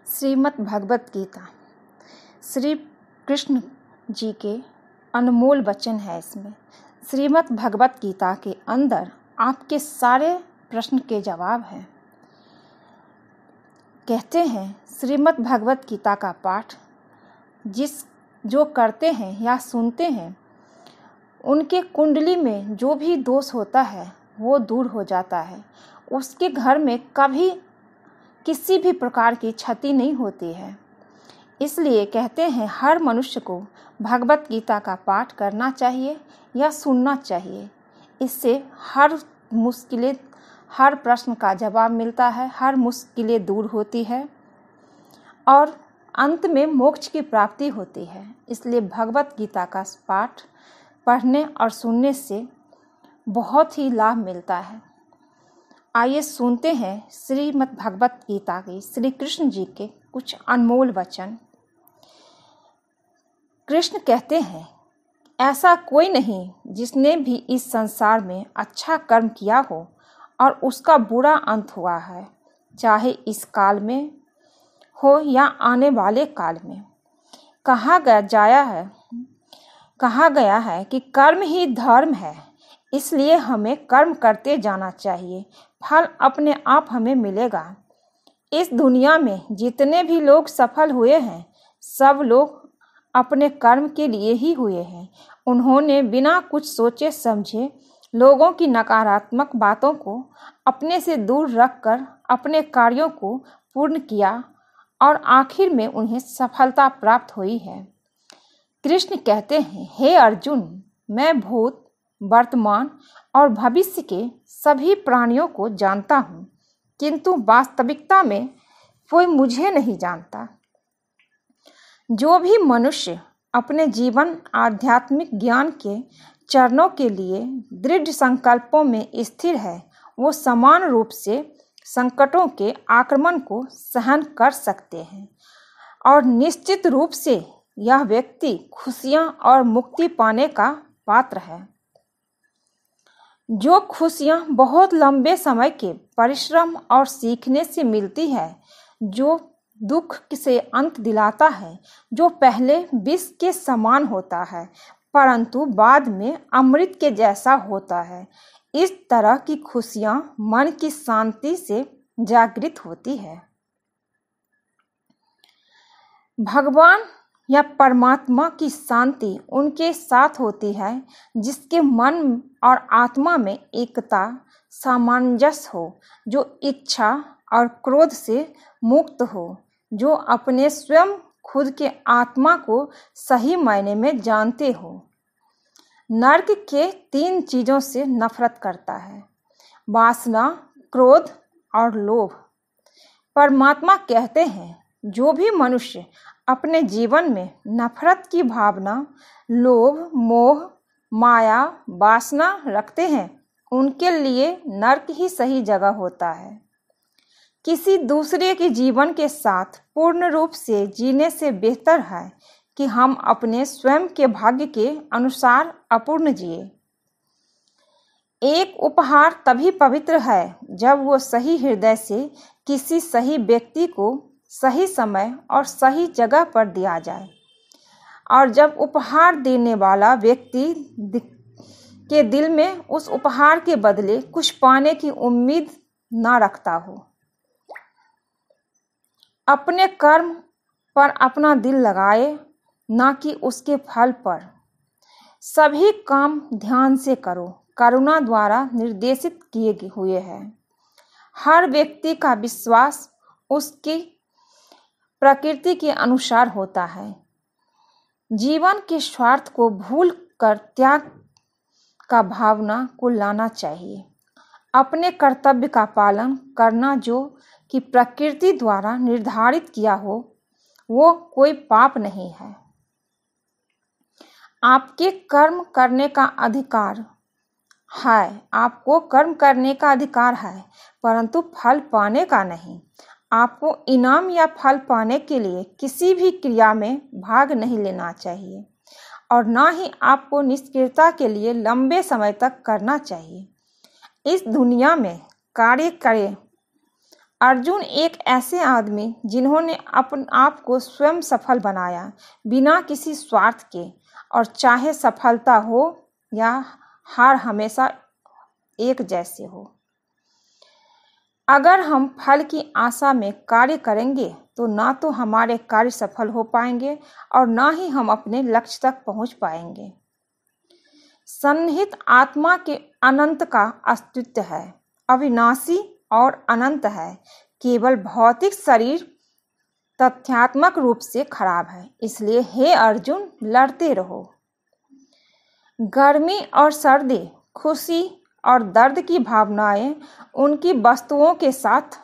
श्रीमद् भगवत गीता श्री कृष्ण जी के अनमोल वचन है। इसमें श्रीमद् भगवत गीता के अंदर आपके सारे प्रश्न के जवाब हैं। कहते हैं श्रीमद् भगवत गीता का पाठ जो करते हैं या सुनते हैं उनके कुंडली में जो भी दोष होता है वो दूर हो जाता है। उसके घर में कभी किसी भी प्रकार की क्षति नहीं होती है। इसलिए कहते हैं हर मनुष्य को भगवत गीता का पाठ करना चाहिए या सुनना चाहिए। इससे हर प्रश्न का जवाब मिलता है, हर मुश्किलें दूर होती है और अंत में मोक्ष की प्राप्ति होती है। इसलिए भगवत गीता का पाठ पढ़ने और सुनने से बहुत ही लाभ मिलता है। आइए सुनते हैं श्रीमद् भगवत गीता के श्री कृष्ण जी के कुछ अनमोल वचन। कृष्ण कहते हैं, ऐसा कोई नहीं जिसने भी इस संसार में अच्छा कर्म किया हो और उसका बुरा अंत हुआ है, चाहे इस काल में हो या आने वाले काल में। कहा गया है कि कर्म ही धर्म है, इसलिए हमें कर्म करते जाना चाहिए, फल अपने आप हमें मिलेगा। इस दुनिया में जितने भी लोग सफल हुए हैं सब लोग अपने कर्म के लिए ही हुए हैं। उन्होंने बिना कुछ सोचे समझे लोगों की नकारात्मक बातों को अपने से दूर रखकर अपने कार्यों को पूर्ण किया और आखिर में उन्हें सफलता प्राप्त हुई है। कृष्ण कहते हैं, हे अर्जुन, मैं भूत, वर्तमान और भविष्य के सभी प्राणियों को जानता हूँ, किंतु वास्तविकता में कोई मुझे नहीं जानता। जो भी मनुष्य अपने जीवन आध्यात्मिक ज्ञान के चरणों के लिए दृढ़ संकल्पों में स्थिर है, वो समान रूप से संकटों के आक्रमण को सहन कर सकते हैं और निश्चित रूप से यह व्यक्ति खुशियाँ और मुक्ति पाने का पात्र है। जो खुशियाँ बहुत लंबे समय के परिश्रम और सीखने से मिलती है, जो दुख से अंत दिलाता है, जो पहले विष के समान होता है परंतु बाद में अमृत के जैसा होता है, इस तरह की खुशियाँ मन की शांति से जागृत होती है। भगवान या परमात्मा की शांति उनके साथ होती है जिसके मन और आत्मा में एकता, सामंजस्य हो, जो इच्छा और क्रोध से मुक्त हो, जो अपने स्वयं खुद के आत्मा को सही मायने में जानते हो। नरक के 3 चीज़ों से नफरत करता है, वासना, क्रोध और लोभ। परमात्मा कहते हैं, जो भी मनुष्य अपने जीवन में नफरत की भावना, लोभ, मोह, माया, वासना रखते हैं, उनके लिए नरक ही सही जगह होता है। किसी दूसरे के जीवन के साथ पूर्ण रूप से जीने से बेहतर है कि हम अपने स्वयं के भाग्य के अनुसार अपूर्ण जिए। एक उपहार तभी पवित्र है जब वो सही हृदय से किसी सही व्यक्ति को सही समय और सही जगह पर दिया जाए और जब उपहार देने वाला व्यक्ति के दिल में उस उपहार के बदले कुछ पाने की उम्मीद ना रखता हो। अपने कर्म पर अपना दिल लगाए, ना कि उसके फल पर। सभी काम ध्यान से करो, करुणा द्वारा निर्देशित किए हुए हैं। हर व्यक्ति का विश्वास उसकी प्रकृति के अनुसार होता है। जीवन के स्वार्थ को भूल कर त्याग का भावना को लाना चाहिए। अपने कर्तव्य का पालन करना जो कि प्रकृति द्वारा निर्धारित किया हो, वो कोई पाप नहीं है। आपके कर्म करने का अधिकार है, आपको कर्म करने का अधिकार है, परंतु फल पाने का नहीं। आपको इनाम या फल पाने के लिए किसी भी क्रिया में भाग नहीं लेना चाहिए और ना ही आपको निष्क्रियता के लिए लंबे समय तक करना चाहिए। इस दुनिया में कार्य करें अर्जुन एक ऐसे आदमी जिन्होंने अपने आप को स्वयं सफल बनाया बिना किसी स्वार्थ के, और चाहे सफलता हो या हार हमेशा एक जैसे हो। अगर हम फल की आशा में कार्य करेंगे तो ना तो हमारे कार्य सफल हो पाएंगे और ना ही हम अपने लक्ष्य तक पहुंच पाएंगे। सन्निहित आत्मा के अनंत का अस्तित्व है, अविनाशी और अनंत है। केवल भौतिक शरीर तथ्यात्मक रूप से खराब है। इसलिए हे अर्जुन, लड़ते रहो। गर्मी और सर्दी, खुशी और दर्द की भावनाएं उनकी वस्तुओं के साथ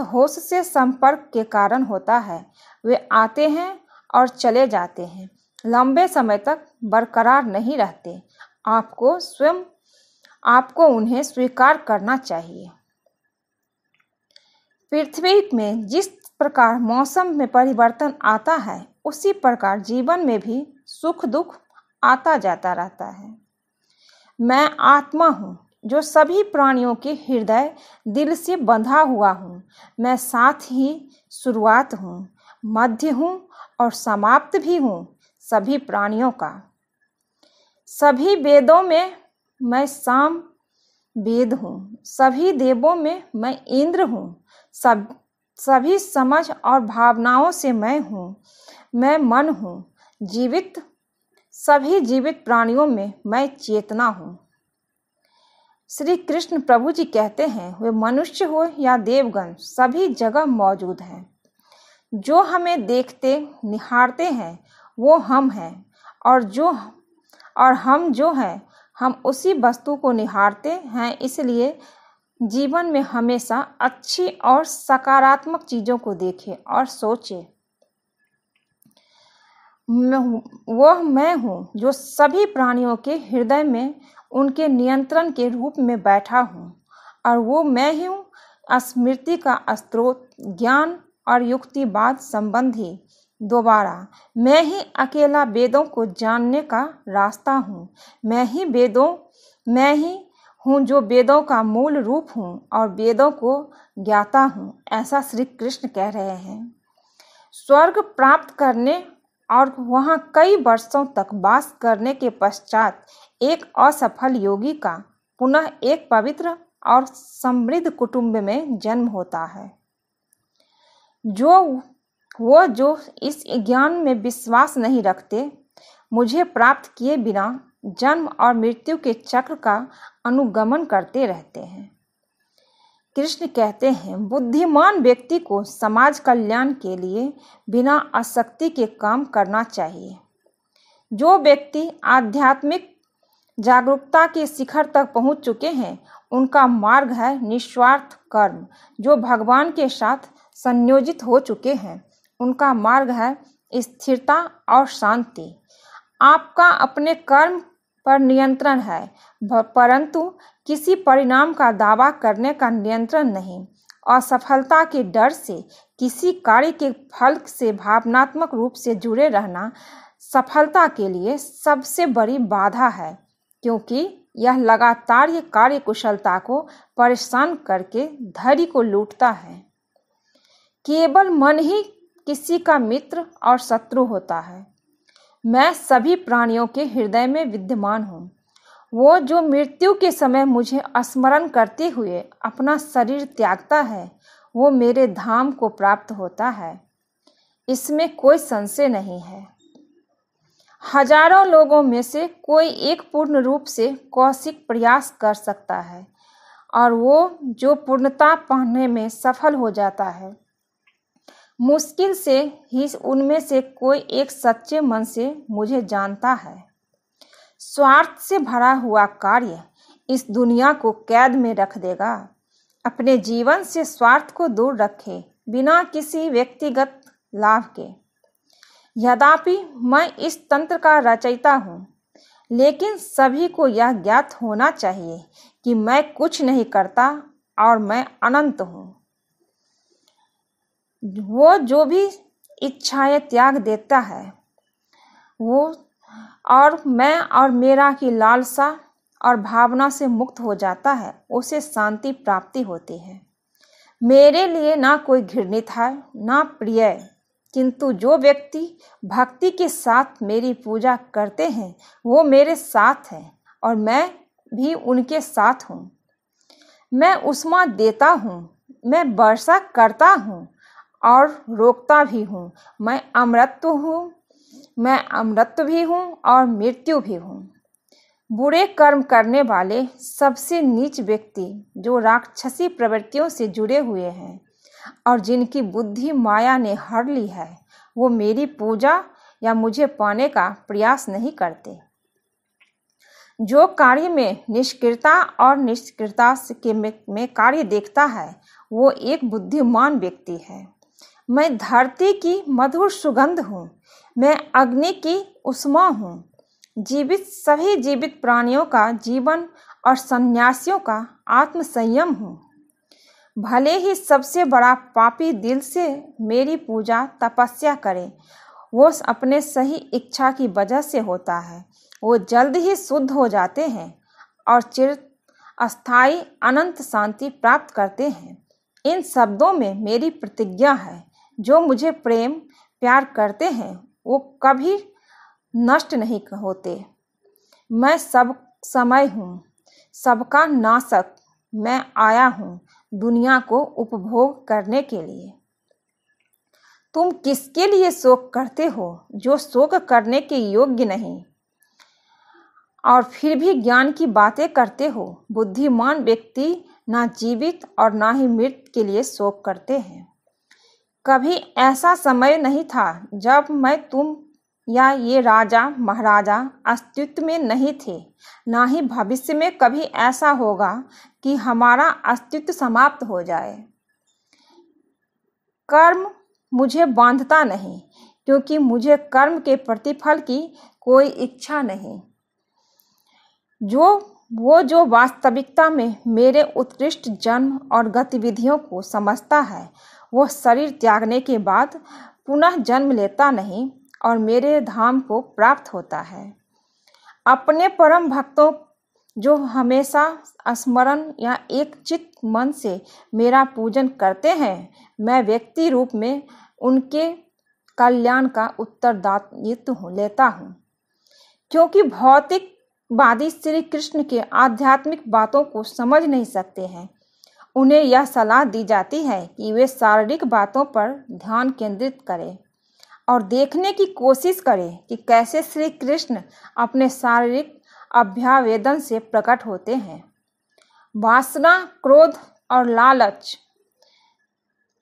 होश से संपर्क के कारण होता है। वे आते हैं और चले जाते हैं, लंबे समय तक बरकरार नहीं रहते। आपको उन्हें स्वीकार करना चाहिए। पृथ्वी में जिस प्रकार मौसम में परिवर्तन आता है, उसी प्रकार जीवन में भी सुख दुख आता जाता रहता है। मैं आत्मा हूँ जो सभी प्राणियों के हृदय दिल से बंधा हुआ हूँ। मैं साथ ही शुरुआत हूँ, मध्य हूँ और समाप्त भी हूँ सभी प्राणियों का। सभी वेदों में मैं साम वेद हूँ, सभी देवों में मैं इंद्र हूँ। सभी समझ और भावनाओं से मैं हूँ। मैं मन हूँ, सभी जीवित प्राणियों में मैं चेतना हूँ। श्री कृष्ण प्रभु जी कहते हैं, वे मनुष्य हो या देवगण सभी जगह मौजूद हैं। जो हमें देखते निहारते हैं वो हम हैं, और हम जो हैं हम उसी वस्तु को निहारते हैं। इसलिए जीवन में हमेशा अच्छी और सकारात्मक चीज़ों को देखें और सोचें। वह मैं हूँ जो सभी प्राणियों के हृदय में उनके नियंत्रण के रूप में बैठा हूँ, और वो मैं ही हूँ स्मृति का स्रोत, ज्ञान और युक्तिवाद संबंधी। दोबारा, मैं ही अकेला वेदों को जानने का रास्ता हूँ। मैं ही हूँ जो वेदों का मूल रूप हूँ और वेदों को ज्ञाता हूँ। ऐसा श्री कृष्ण कह रहे हैं। स्वर्ग प्राप्त करने और वहाँ कई वर्षों तक वास करने के पश्चात एक असफल योगी का पुनः एक पवित्र और समृद्ध कुटुंब में जन्म होता है। जो इस ज्ञान में विश्वास नहीं रखते, मुझे प्राप्त किए बिना जन्म और मृत्यु के चक्र का अनुगमन करते रहते हैं। कृष्ण कहते हैं, बुद्धिमान व्यक्ति को समाज कल्याण के लिए बिना आसक्ति के काम करना चाहिए। जो व्यक्ति आध्यात्मिक जागरूकता के शिखर तक पहुंच चुके हैं, उनका मार्ग है निस्वार्थ कर्म। जो भगवान के साथ संयोजित हो चुके हैं, उनका मार्ग है स्थिरता और शांति। आपका अपने कर्म पर नियंत्रण है, परंतु किसी परिणाम का दावा करने का नियंत्रण नहीं। असफलता के डर से किसी कार्य के फल से भावनात्मक रूप से जुड़े रहना सफलता के लिए सबसे बड़ी बाधा है, क्योंकि यह लगातार ये कार्य कुशलता को परेशान करके धैर्य को लूटता है। केवल मन ही किसी का मित्र और शत्रु होता है। मैं सभी प्राणियों के हृदय में विद्यमान हूँ। वो जो मृत्यु के समय मुझे स्मरण करते हुए अपना शरीर त्यागता है, वो मेरे धाम को प्राप्त होता है। इसमें कोई संशय नहीं है। हजारों लोगों में से कोई एक पूर्ण रूप से कौशिक प्रयास कर सकता है, और वो जो पूर्णता पाने में सफल हो जाता है, मुश्किल से ही उनमें से कोई एक सच्चे मन से मुझे जानता है। स्वार्थ से भरा हुआ कार्य इस दुनिया को कैद में रख देगा। अपने जीवन से स्वार्थ को दूर रखें, बिना किसी व्यक्तिगत लाभ के। यद्यपि मैं इस तंत्र का रचयिता हूँ, लेकिन सभी को यह ज्ञात होना चाहिए कि मैं कुछ नहीं करता और मैं अनंत हूँ। वो जो भी इच्छाएं त्याग देता है, वो और मैं और मेरा की लालसा और भावना से मुक्त हो जाता है, उसे शांति प्राप्ति होती है। मेरे लिए ना कोई घृणित है ना प्रिय, किंतु जो व्यक्ति भक्ति के साथ मेरी पूजा करते हैं वो मेरे साथ हैं और मैं भी उनके साथ हूँ। मैं उष्मा देता हूँ, मैं वर्षा करता हूँ और रोकता भी हूँ। मैं अमृत भी हूँ और मृत्यु भी हूँ। बुरे कर्म करने वाले सबसे नीच व्यक्ति जो राक्षसी प्रवृत्तियों से जुड़े हुए हैं और जिनकी बुद्धि माया ने हर ली है, वो मेरी पूजा या मुझे पाने का प्रयास नहीं करते। जो कार्य में निष्क्रियता और निष्क्रियता में कार्य देखता है वो एक बुद्धिमान व्यक्ति है। मैं धरती की मधुर सुगंध हूँ, मैं अग्नि की उष्मा हूँ। सभी जीवित प्राणियों का जीवन और सन्यासियों का आत्म संयम हूँ। भले ही सबसे बड़ा पापी दिल से मेरी पूजा तपस्या करे, वो अपने सही इच्छा की वजह से होता है। वो जल्द ही शुद्ध हो जाते हैं और चिरस्थायी अनंत शांति प्राप्त करते हैं। इन शब्दों में मेरी प्रतिज्ञा है, जो मुझे प्रेम प्यार करते हैं वो कभी नष्ट नहीं होते। मैं सब समय हूँ, सबका नाशक। मैं आया हूँ दुनिया को उपभोग करने के लिए। तुम किसके लिए शोक करते हो जो शोक करने के योग्य नहीं, और फिर भी ज्ञान की बातें करते हो। बुद्धिमान व्यक्ति ना जीवित और ना ही मृत के लिए शोक करते हैं। कभी ऐसा समय नहीं था जब मैं तुम या ये राजा महाराजा अस्तित्व में नहीं थे, ना ही भविष्य में कभी ऐसा होगा कि हमारा अस्तित्व समाप्त हो जाए। कर्म मुझे बांधता नहीं, क्योंकि मुझे कर्म के प्रतिफल की कोई इच्छा नहीं। जो वास्तविकता में मेरे उत्कृष्ट जन्म और गतिविधियों को समझता है, वो शरीर त्यागने के बाद पुनः जन्म लेता नहीं और मेरे धाम को प्राप्त होता है। अपने परम भक्तों जो हमेशा स्मरण या एक चित्त मन से मेरा पूजन करते हैं, मैं व्यक्ति रूप में उनके कल्याण का उत्तरदायित्व लेता हूँ। क्योंकि भौतिकवादी श्री कृष्ण के आध्यात्मिक बातों को समझ नहीं सकते हैं, उन्हें यह सलाह दी जाती है कि वे शारीरिक बातों पर ध्यान केंद्रित करें और देखने की कोशिश करें कि कैसे श्री कृष्ण अपने शारीरिक अभ्यावेदन से प्रकट होते हैं। वासना, क्रोध और लालच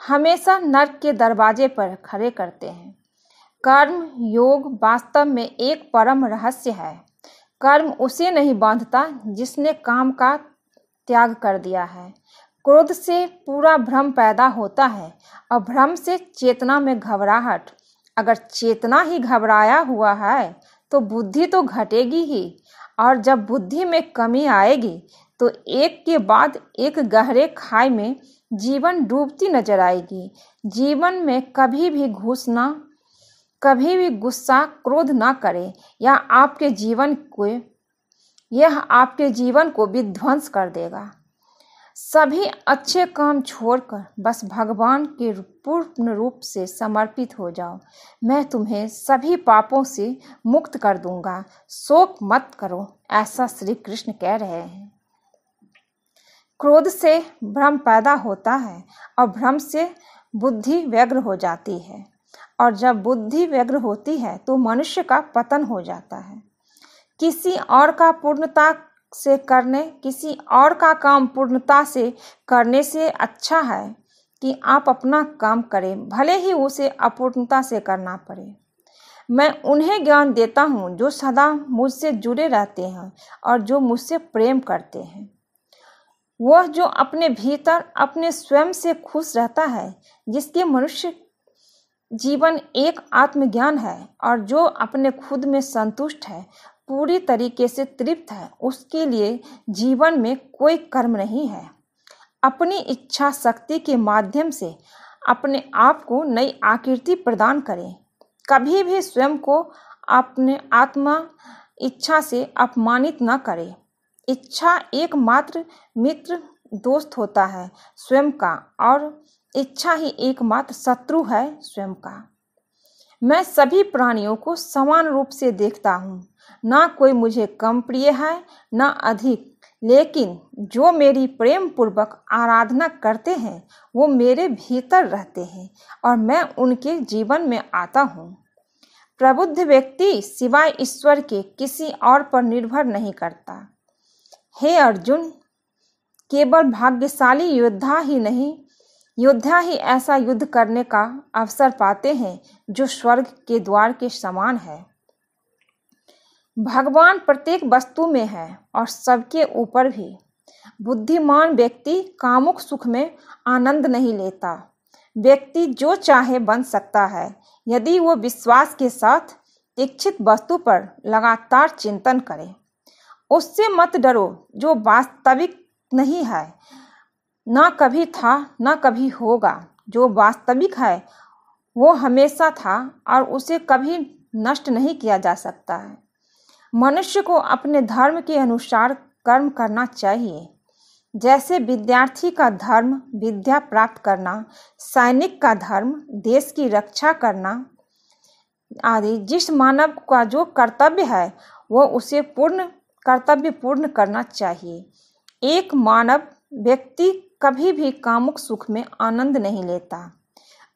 हमेशा नरक के दरवाजे पर खड़े करते हैं। कर्म योग वास्तव में एक परम रहस्य है। कर्म उसे नहीं बांधता जिसने काम का त्याग कर दिया है। क्रोध से पूरा भ्रम पैदा होता है और भ्रम से चेतना में घबराहट। अगर चेतना ही घबराया हुआ है तो बुद्धि तो घटेगी ही, और जब बुद्धि में कमी आएगी तो एक के बाद एक गहरे खाई में जीवन डूबती नजर आएगी। जीवन में कभी भी गुस्सा क्रोध ना करे, यह आपके जीवन को विध्वंस कर देगा। सभी अच्छे काम छोड़कर बस भगवान के पूर्ण रूप से समर्पित हो जाओ। मैं तुम्हें सभी पापों से मुक्त कर दूंगा। शोक मत करो, ऐसा श्री कृष्ण कह रहे हैं। क्रोध से भ्रम पैदा होता है और भ्रम से बुद्धि व्यग्र हो जाती है, और जब बुद्धि व्यग्र होती है तो मनुष्य का पतन हो जाता है। किसी और का काम पूर्णता से करने से अच्छा है कि आप अपना काम करें, भले ही उसे अपूर्णता से करना पड़े। मैं उन्हें ज्ञान देता हूँ जो सदा मुझसे जुड़े रहते हैं और जो मुझसे प्रेम करते हैं। वह जो अपने भीतर अपने स्वयं से खुश रहता है, जिसके मनुष्य जीवन एक आत्मज्ञान है और जो अपने खुद में संतुष्ट है, पूरी तरीके से तृप्त है, उसके लिए जीवन में कोई कर्म नहीं है। अपनी इच्छा शक्ति के माध्यम से अपने आप को नई आकृति प्रदान करें। कभी भी स्वयं को अपने आत्मा इच्छा से अपमानित न करें। इच्छा एकमात्र मित्र दोस्त होता है स्वयं का, और इच्छा ही एकमात्र शत्रु है स्वयं का। मैं सभी प्राणियों को समान रूप से देखता हूँ, ना कोई मुझे कम प्रिय है ना अधिक, लेकिन जो मेरी प्रेम पूर्वक आराधना करते हैं वो मेरे भीतर रहते हैं और मैं उनके जीवन में आता हूँ। प्रबुद्ध व्यक्ति सिवाय ईश्वर के किसी और पर निर्भर नहीं करता। हे अर्जुन, केवल भाग्यशाली योद्धा ही ऐसा युद्ध करने का अवसर पाते हैं जो स्वर्ग के द्वार के समान है। भगवान प्रत्येक वस्तु में है और सबके ऊपर भी। बुद्धिमान व्यक्ति कामुक सुख में आनंद नहीं लेता। व्यक्ति जो चाहे बन सकता है यदि वो विश्वास के साथ इच्छित वस्तु पर लगातार चिंतन करे। उससे मत डरो जो वास्तविक नहीं है, ना कभी था ना कभी होगा। जो वास्तविक है वो हमेशा था और उसे कभी नष्ट नहीं किया जा सकता है। मनुष्य को अपने धर्म के अनुसार कर्म करना चाहिए। जैसे विद्यार्थी का धर्म विद्या प्राप्त करना, सैनिक का धर्म देश की रक्षा करना आदि, जिस मानव का जो कर्तव्य है वो उसे कर्तव्य पूर्ण करना चाहिए। एक मानव व्यक्ति कभी भी कामुक सुख में आनंद नहीं लेता।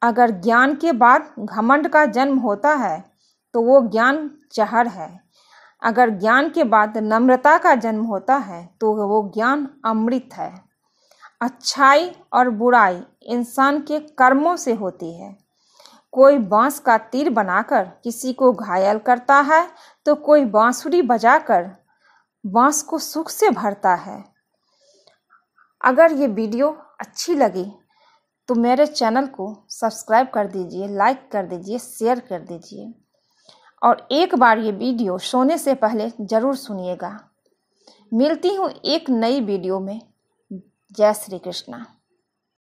अगर ज्ञान के बाद घमंड का जन्म होता है तो वो ज्ञान जहर है। अगर ज्ञान के बाद नम्रता का जन्म होता है तो वो ज्ञान अमृत है। अच्छाई और बुराई इंसान के कर्मों से होती है। कोई बांस का तीर बनाकर किसी को घायल करता है तो कोई बांसुरी बजाकर बांस को सुख से भरता है। अगर ये वीडियो अच्छी लगी तो मेरे चैनल को सब्सक्राइब कर दीजिए, लाइक कर दीजिए, शेयर कर दीजिए और एक बार ये वीडियो सोने से पहले ज़रूर सुनिएगा। मिलती हूँ एक नई वीडियो में। जय श्री कृष्णा।